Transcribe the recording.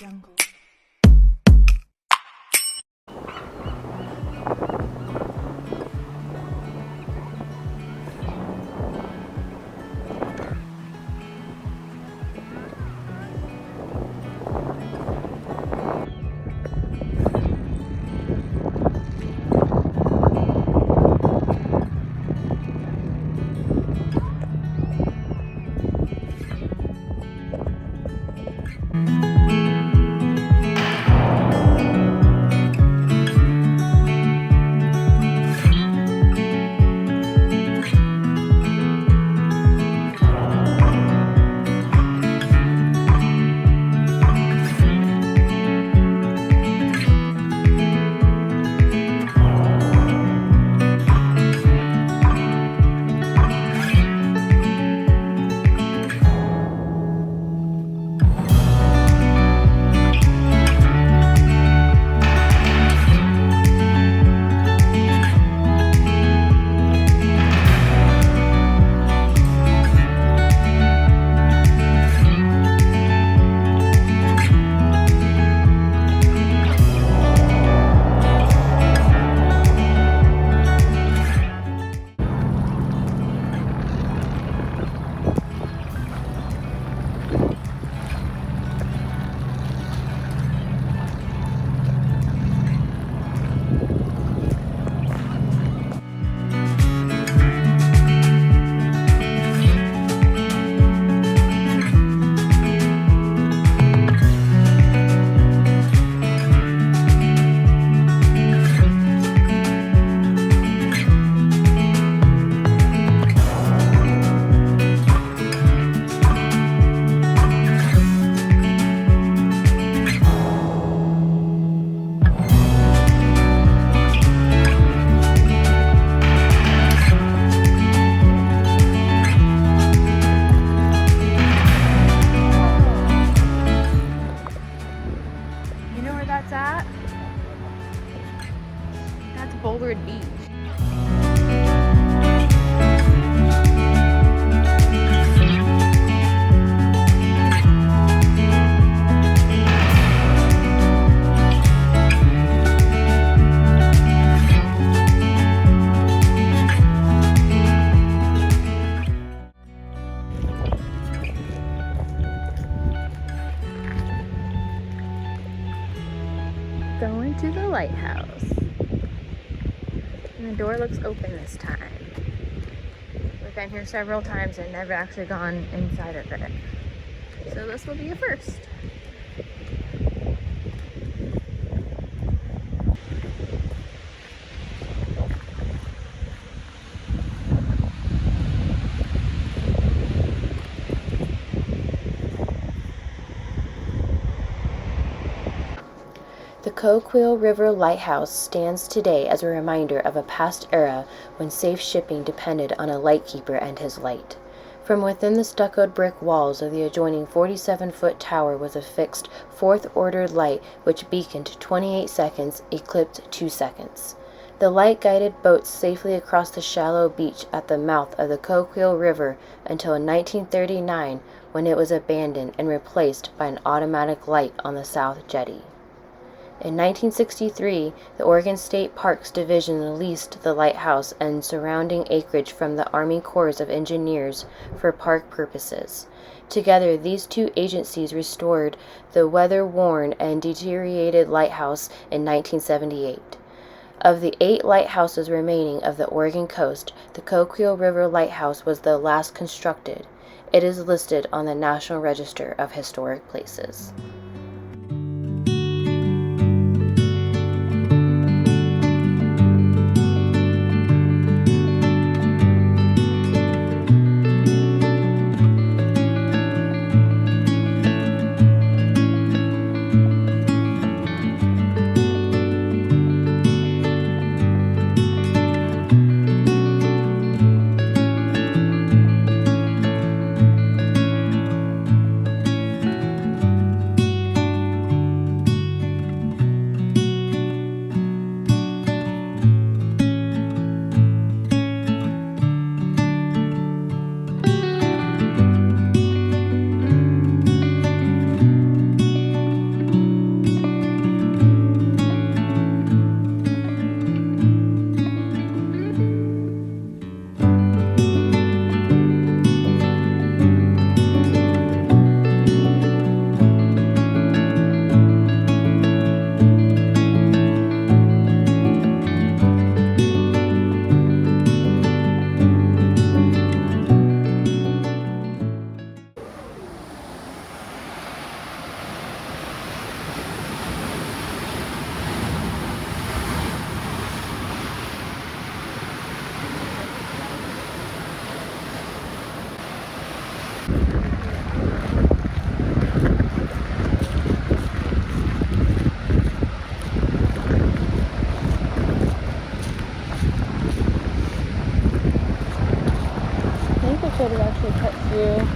jungle. Beach. Going to the lighthouse. And the door looks open this time. We've been here several times and never actually gone inside of it. So this will be a first. The Coquille River Lighthouse stands today as a reminder of a past era when safe shipping depended on a lightkeeper and his light. From within the stuccoed brick walls of the adjoining 47-foot tower was a fixed fourth-order light which beaconed 28 seconds, eclipsed 2 seconds. The light guided boats safely across the shallow beach at the mouth of the Coquille River until 1939, when it was abandoned and replaced by an automatic light on the south jetty. In 1963, the Oregon State Parks Division leased the lighthouse and surrounding acreage from the Army Corps of Engineers for park purposes. Together, these two agencies restored the weather-worn and deteriorated lighthouse in 1978. Of the 8 lighthouses remaining of the Oregon coast, the Coquille River Lighthouse was the last constructed. It is listed on the National Register of Historic Places. could have actually cut through